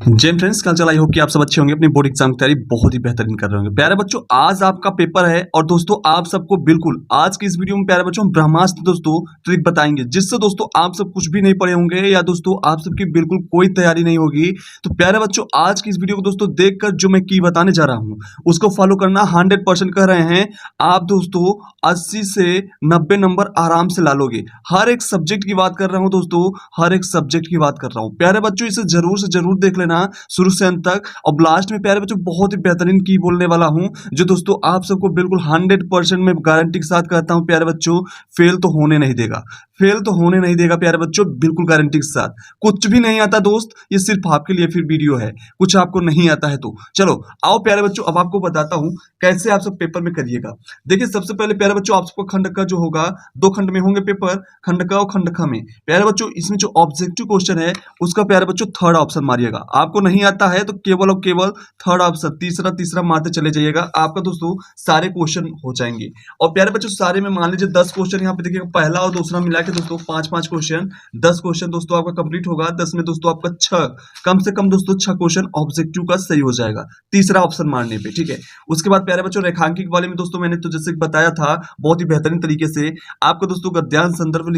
जय फ्रेंड्स, कल चल आई होप कि आप सब अच्छे होंगे, अपनी बोर्ड एग्जाम की तैयारी बहुत ही बेहतरीन कर रहे होंगे। प्यारे बच्चों, आज आपका पेपर है और दोस्तों आप सबको बिल्कुल आज की इस वीडियो में प्यारे बच्चों हम ब्रह्मास्त्र दोस्तों ट्रिक बताएंगे, जिससे दोस्तों आप सब कुछ भी नहीं पढ़े होंगे या दोस्तों आप सबकी बिल्कुल कोई तैयारी नहीं होगी। तो प्यारे बच्चों, आज की इस वीडियो को दोस्तों देखकर जो मैं की बताने जा रहा हूँ उसको फॉलो करना 100% कर रहे हैं आप दोस्तों 80 से 90 नंबर आराम से ला लोगे। हर एक सब्जेक्ट की बात कर रहा हूँ दोस्तों, हर एक सब्जेक्ट की बात कर रहा हूँ। प्यारे बच्चों, इसे जरूर से जरूर देख लेना शुरू से अंत तक। और लास्ट में प्यारे बच्चों बहुत ही बेहतरीन की बोलने वाला हूं, जो दोस्तों आप सबको बिल्कुल 100% में गारंटी के साथ कहता हूं प्यारे बच्चों, फेल तो होने नहीं देगा, फेल तो होने नहीं देगा प्यारे बच्चों, बिल्कुल गारंटी के साथ। कुछ भी नहीं आता दोस्त, ये सिर्फ आपके लिए फिर वीडियो है, कुछ आपको नहीं आता है तो चलो आओ प्यारे बच्चों, अब आपको बताता हूं कैसे आप सब पेपर में करिएगा। देखिए, सबसे पहले प्यारे बच्चों आप सबको खंड का जो होगा, दो खंड में होंगे पेपर, खंड का और खंड ख में। प्यारे बच्चों, इसमें जो ऑब्जेक्टिव क्वेश्चन है उसका प्यारे बच्चों थर्ड ऑप्शन मारिएगा। आपको नहीं आता है तो केवल और केवल थर्ड ऑप्शन, तीसरा तीसरा मारते चले जाइएगा, आपका दोस्तों सारे क्वेश्चन हो जाएंगे। और प्यारे बच्चों, सारे में मान लीजिए 10 क्वेश्चन यहाँ पे देखिएगा, पहला और दूसरा मिला के दोस्तों 5-5 क्वेश्चन, 10 क्वेश्चन दोस्तों आपका कंप्लीट होगा। 10 में दोस्तों आपका 6, कम से कम दोस्तों 6 क्वेश्चन ऑब्जेक्टिव का सही हो जाएगा तीसरा ऑप्शन मारने पे, ठीक है। उसके बाद प्यारे बच्चों रेखांकित वाले में दोस्तों मैंने तो जैसे बताया था बहुत ही बेहतरीन तरीके से, आपको दोस्तों गद्यांश संदर्भ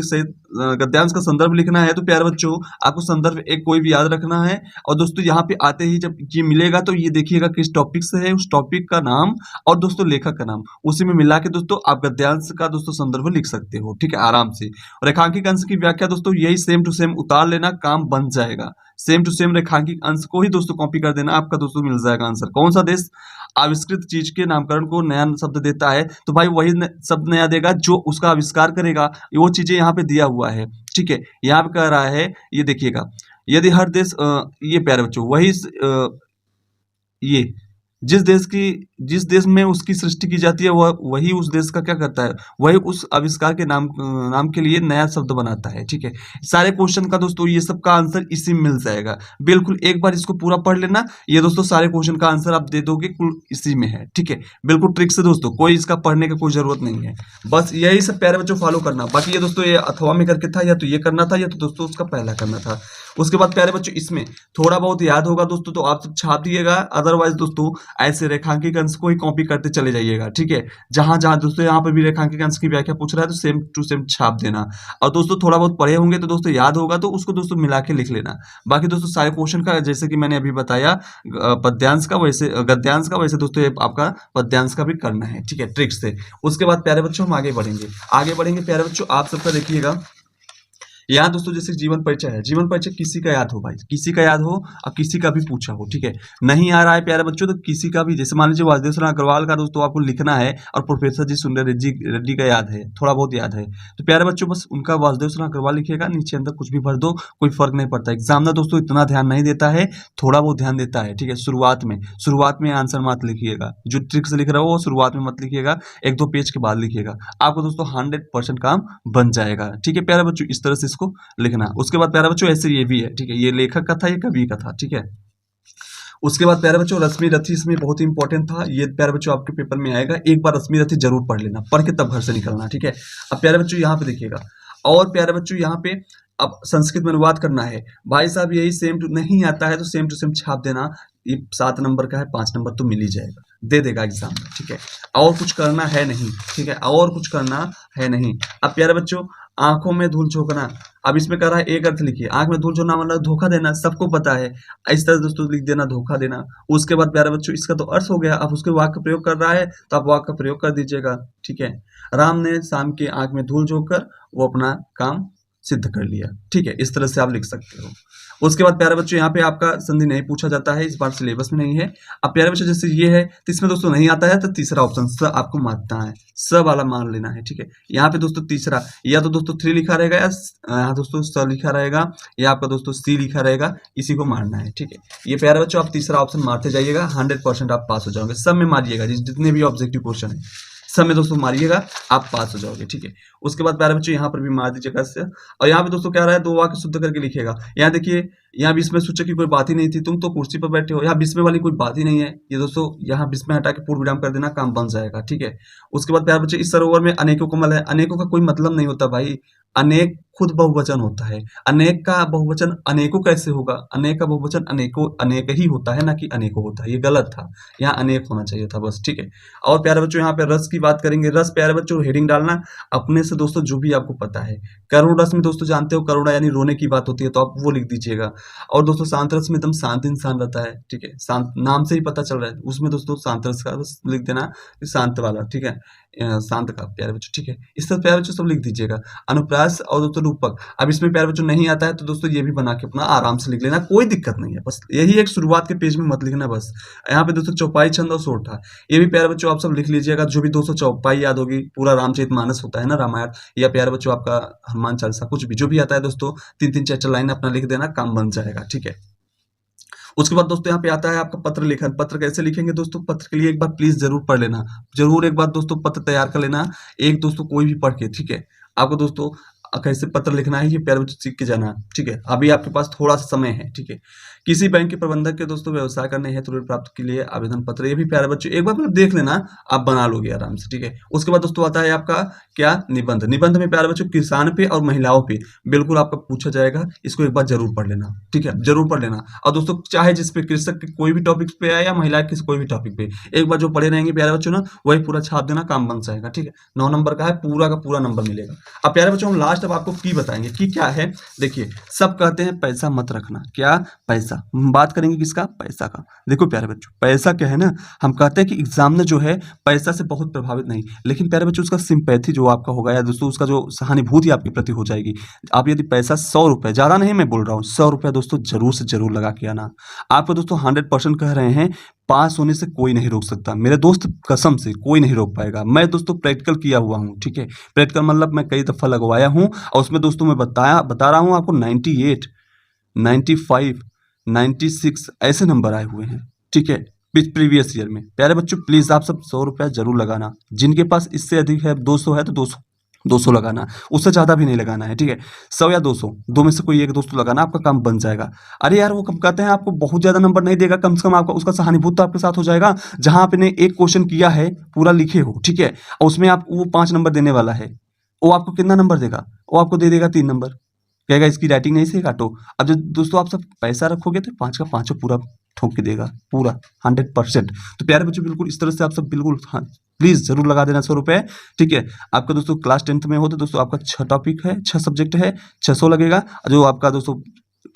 गद्यांश का संदर्भ लिखना है। तो प्यारे बच्चों आपको संदर्भ एक कोई भी याद रखना है, और दोस्तों यहाँ पे आते ही जब ये मिलेगा तो ये देखिएगा किस टॉपिक से है, उस टॉपिक का नाम और दोस्तों लेखक का नाम, उसी में मिला के दोस्तों आप गद्यांश का दोस्तों संदर्भ लिख सकते हो, ठीक है, आराम से। रेखांकित अंश की व्याख्या दोस्तों यही सेम टू सेम उतार लेना, काम बन जाएगा। सेम टू सेम रेखांकित अंश को ही दोस्तों कॉपी कर देना, आपका दोस्तों मिल जाएगा आंसर। कौन सा देश आविष्कृत चीज के नामकरण को नया शब्द देता है, तो भाई वही शब्द नया देगा जो उसका आविष्कार करेगा। वो चीजें यहाँ पे दिया हुआ है, ठीक है। यहाँ पे कह रहा है, ये देखिएगा, यदि हर देश ये प्यारे बच्चों वही ये जिस देश में उसकी सृष्टि की जाती है वह वही उस देश का क्या करता है, वही उस आविष्कार के नाम के लिए नया शब्द बनाता है, ठीक है। सारे क्वेश्चन का दोस्तों ये सब का आंसर इसी में मिल जाएगा। बिल्कुल एक बार इसको पूरा पढ़ लेना, ये दोस्तों सारे क्वेश्चन का आंसर आप दे दोगे, कुल इसी में है, ठीक है। बिल्कुल ट्रिक से दोस्तों, कोई इसका पढ़ने का कोई जरूरत नहीं है, बस यही सब प्यारे बच्चों फॉलो करना। बाकी ये दोस्तों ये अथवा में करके था, या तो ये करना था या तो दोस्तों उसका पहला करना था। उसके बाद प्यारे बच्चों इसमें थोड़ा बहुत याद होगा दोस्तों तो आप सब छाप दिएगा, अदरवाइज दोस्तों ऐसे रेखांकित अंश को ही कॉपी करते चले जाइएगा, ठीक है। जहां जहां दोस्तों यहाँ पर भी रेखांकित अंश की व्याख्या पूछ रहा है तो सेम टू सेम छाप देना। और दोस्तों थोड़ा बहुत पढ़े होंगे तो दोस्तों याद होगा तो उसको दोस्तों मिला के लिख लेना। बाकी दोस्तों सारे क्वेश्चन का जैसे कि मैंने अभी बताया पद्यांश का, वैसे गद्यांश का, वैसे दोस्तों आपका पद्यांश का भी करना है, ठीक है, ट्रिक से। उसके बाद प्यारे बच्चों हम आगे बढ़ेंगे प्यारे बच्चों, आप सबका देखिएगा यहाँ दोस्तों जैसे जीवन परिचय है, जीवन परिचय किसी का याद हो भाई, किसी का याद हो और किसी का भी पूछा हो, ठीक है। नहीं आ रहा है प्यारे बच्चों तो किसी का भी, जैसे मान लीजिए वासुदेव शरण अग्रवाल का दोस्तों आपको लिखना है और प्रोफेसर जी सुंदर रेड्डी का याद है, थोड़ा बहुत याद है, तो प्यारे बच्चों बस उनका वासुदेव शरण अग्रवाल लिखिएगा, नीचे अंदर कुछ भी भर दो, कोई फर्क नहीं पड़ता। एग्जामिनर दोस्तों इतना ध्यान नहीं देता है, थोड़ा बहुत ध्यान देता है, ठीक है। शुरुआत में आंसर मत लिखिएगा, जो ट्रिक से लिख रहा हो वो शुरुआत में मत लिखिएगा, 1-2 पेज के बाद लिखिएगा, आपको दोस्तों 100% काम बन जाएगा, ठीक है प्यारे बच्चों। इस तरह से इसको लिखना। उसके बाद प्यारे बच्चों ऐसे ये भी है, ठीक है, ये लेखक का था, ये कवि का था, ठीक है। उसके बाद प्यारे बच्चों रश्मि रथी इसमें बहुत ही इंपॉर्टेंट था, ये प्यारे बच्चों आपके पेपर में आएगा, एक बार रश्मि रथी जरूर पढ़ लेना, पढ़ के तब घर से निकलना, ठीक है। अब प्यारे बच्चों यहाँ पे देखिएगा, और प्यारे बच्चों यहाँ पे अब संस्कृत में अनुवाद करना है भाई साहब, यही सेम टू नहीं आता है तो सेम टू सेम छाप देना। ये 7 नंबर का है, 5 नंबर तो मिल ही जाएगा, दे देगा एग्जाम में, ठीक है। और कुछ करना है नहीं, ठीक है, और कुछ करना है नहीं। अब प्यारे बच्चों आंखों में धूल झोंकना, अब इसमें कह रहा है एक अर्थ लिखिए, आंख में धूल झोंकना मतलब धोखा देना, सबको पता है, इस तरह दोस्तों लिख देना, धोखा देना। उसके बाद प्यारे बच्चों इसका तो अर्थ हो गया, अब उसके वाक्य का प्रयोग कर रहा है तो आप वाक्य का प्रयोग कर दीजिएगा, ठीक है। राम ने शाम के आंख में धूल झोंककर वो अपना काम सिद्ध कर लिया, ठीक है, इस तरह से आप लिख सकते हो। उसके बाद प्यारे बच्चों यहाँ पे आपका संधि नहीं पूछा जाता है, इस बार सिलेबस में नहीं है। अब प्यारे बच्चों जैसे ये है तो इसमें दोस्तों नहीं आता है तो तीसरा ऑप्शन स आपको मानना है, स वाला मान लेना है, ठीक है। यहाँ पे दोस्तों तीसरा या तो दोस्तों 3 लिखा रहेगा या यहाँ दोस्तों स लिखा रहेगा या आपका दोस्तों सी लिखा रहेगा, इसी को मारना है, ठीक है। ये प्यारे बच्चों आप तीसरा ऑप्शन मारते जाइएगा, 100% आप पास हो जाओगे। सब में मारिएगा, जितने भी ऑब्जेक्टिव क्वेश्चन है सब में दोस्तों मारिएगा, आप पास हो जाओगे, ठीक है। उसके बाद प्यारे बच्चों यहाँ पर भी मार दीजिएगा इससे। और यहाँ पे दोस्तों क्या रहा है, 2 वाक्य शुद्ध करके लिखिएगा। यहाँ देखिए, यहाँ बीच में सूचक की कोई बात ही नहीं थी, तुम तो कुर्सी पर बैठे हो, यहाँ बीच में वाली कोई बात ही नहीं है, ये दोस्तों यहाँ बीच में हटा के पूर्ण विराम कर देना, काम बन जाएगा, ठीक है। उसके बाद प्यारे बच्चों इस सरोवर में अनेकों कमल है, अनेकों का कोई मतलब नहीं होता भाई, अनेक खुद बहुवचन होता है। अनेक का बहुवचन अनेकों कैसे होगा? अनेक का बहुवचन अनेकों अनेक ही होता है, ना कि अनेकों होता है। ये गलत था, यहाँ अनेक होना चाहिए था बस, ठीक है। और प्यारे बच्चों यहाँ पे रस की बात करेंगे। रस प्यारे बच्चों हेडिंग डालना अपने से दोस्तों जो भी आपको पता है। करुण रस में दोस्तों जानते हो करुणा यानी रोने की बात होती है, तो आप वो लिख दीजिएगा। और दोस्तों शांत रस में एकदम शांत इंसान रहता है, ठीक है। शांत नाम से ही पता चल रहा है, उसमें दोस्तों शांत रस का बस लिख देना, शांत वाला, ठीक है। शांत का प्यारे बच्चों, ठीक है। इस तरह प्यारे बच्चों सब लिख दीजिएगा। अनुप्रास और दोस्तों रूपक, अब इसमें प्यारे बच्चों नहीं आता है तो दोस्तों ये भी बना के अपना आराम से लिख लेना, कोई दिक्कत नहीं है। बस यही एक शुरुआत के पेज में मत लिखना बस। यहाँ पे दोस्तों चौपाई, छंद और सोरठा, ये भी प्यारे बच्चों आप सब लिख लीजिएगा। जो भी दोस्तों चौपाई याद होगी, पूरा रामचरितमानस होता है ना, रामायण, या प्यारे बच्चों आपका हनुमान चालीसा, कुछ भी जो भी आता है दोस्तों, 3-3 4-4 लाइन अपना लिख देना, काम बन जाएगा, ठीक है। उसके बाद दोस्तों यहाँ पे आता है आपका पत्र लेखन। पत्र कैसे लिखेंगे दोस्तों? पत्र के लिए एक बार प्लीज जरूर पढ़ लेना, जरूर एक बार दोस्तों पत्र तैयार कर लेना, एक दोस्तों कोई भी पढ़ के, ठीक है। आपको दोस्तों कैसे पत्र लिखना है ये प्यारे बच्चों सीख के जाना, ठीक है। अभी आपके पास थोड़ा सा समय है, ठीक है। किसी बैंक के प्रबंधक के दोस्तों व्यवसाय करने हेतु ऋण प्राप्त के लिए आवेदन पत्र, ये भी प्यारे बच्चों एक बार मतलब देख लेना, आप बना लोगे आराम से, ठीक है। उसके बाद दोस्तों आता है आपका क्या? निबंध। निबंध में प्यारे बच्चों किसान पे और महिलाओं पे बिल्कुल आपका पूछा जाएगा, इसको एक बार जरूर पढ़ लेना, ठीक है, जरूर पढ़ लेना। और दोस्तों चाहे जिसपे कृषक के कोई भी टॉपिक पे आए या महिला के कोई भी टॉपिक पे, एक बार जो पढ़े रहेंगे प्यारे बच्चों ना, वही पूरा छाप देना, काम बन जाएगा, ठीक है। 9 नंबर का है, पूरा का पूरा नंबर मिलेगा। अब प्यारे बच्चों हम लास्ट अब आपको की बताएंगे कि क्या है। देखिए सब कहते हैं पैसा मत रखना, क्या? पैसा। बात करेंगे किसका? पैसा का। देखो प्यारे बच्चों पैसा क्या है ना, हम कहते हैं कि एग्जाम में जो है पैसा से बहुत प्रभावित नहीं, लेकिन प्यारे बच्चों उसका सिंपैथी जो आपका होगा, या दोस्तों उसका जो सहानुभूति आपके प्रति हो जाएगी। आप यदि पैसा 100 रुपए, ज्यादा नहीं मैं बोल रहा हूँ, 100 रुपया दोस्तों जरूर से जरूर लगा के आना। आपको दोस्तों 100% कह रहे हैं, पास होने से कोई नहीं रोक सकता, मेरे दोस्त कसम से कोई नहीं रोक पाएगा। मैं दोस्तों प्रैक्टिकल किया हुआ हूँ, ठीक है। प्रैक्टिकल मतलब मैं कई दफा लगवाया हूँ, और उसमें दोस्तों मैं बता रहा हूँ आपको 98, 95, 96 ऐसे नंबर आए हुए हैं, ठीक है, प्रीवियस ईयर में। प्यारे बच्चों प्लीज आप सब 100 रुपया जरूर लगाना। जिनके पास इससे अधिक है, 200 है तो 200 लगाना, उससे ज्यादा भी नहीं लगाना है, ठीक है। 100 या 200 दो में से कोई एक दोस्तों लगाना, आपका काम बन जाएगा। अरे यार वो कम कहते हैं आपको बहुत ज्यादा नंबर नहीं देगा, कम से कम आपका उसका सहानुभूति तो आपके साथ हो जाएगा। जहां आपने एक क्वेश्चन किया है पूरा लिखे हो, ठीक है, और उसमें आप वो 5 नंबर देने वाला है, वो आपको कितना नंबर देगा? वो आपको दे देगा 3 नंबर, कहेगा इसकी राइटिंग नहीं सही, काटो। अब जो दोस्तों आप सब पैसा रखोगे तो 5 का 5 पूरा ठोक के देगा, पूरा 100%। तो प्यारे बच्चों बिल्कुल इस तरह से आप सब बिल्कुल, हाँ प्लीज जरूर लगा देना 100 रुपए, ठीक है। आपका दोस्तों क्लास 10th में हो तो दोस्तों आपका 6 टॉपिक है, 6 सब्जेक्ट है, 600 लगेगा। जो आपका दोस्तों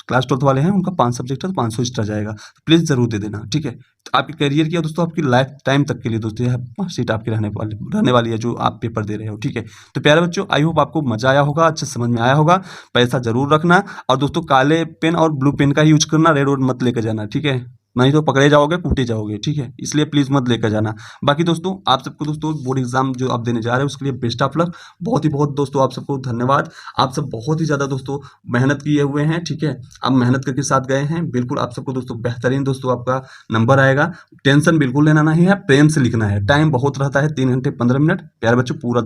क्लास 12th वाले हैं उनका 5 सब्जेक्ट है तो 500 एक्स्ट्रा जाएगा, तो प्लीज जरूर दे देना, ठीक है। तो आपके करियर की दोस्तों आपकी लाइफ टाइम तक के लिए दोस्तों यह सीट आपकी रहने वाली है जो आप पेपर दे रहे हो, ठीक है। तो प्यारे बच्चों आई होप आपको मजा आया होगा, अच्छे समझ में आया होगा। पैसा जरूर रखना, और दोस्तों काले पेन और ब्लू पेन का ही यूज करना, रेड वोड मत लेकर जाना, ठीक है, नहीं तो पकड़े जाओगे, कूटे जाओगे, ठीक है। इसलिए प्लीज मत लेकर जाना। बाकी दोस्तों आप सबको दोस्तों बोर्ड एग्जाम जो आप देने जा रहे हो उसके लिए बेस्ट ऑफ लक। बहुत ही बहुत दोस्तों आप सबको धन्यवाद। आप सब बहुत ही ज़्यादा दोस्तों मेहनत किए हुए हैं, ठीक है, आप मेहनत करके साथ गए हैं। बिल्कुल आप सबको दोस्तों बेहतरीन दोस्तों आपका नंबर आएगा। टेंशन बिल्कुल लेना नहीं है, प्रेम से लिखना है। टाइम बहुत रहता है, 3 घंटे 15 मिनट। प्यारे बच्चों पूरा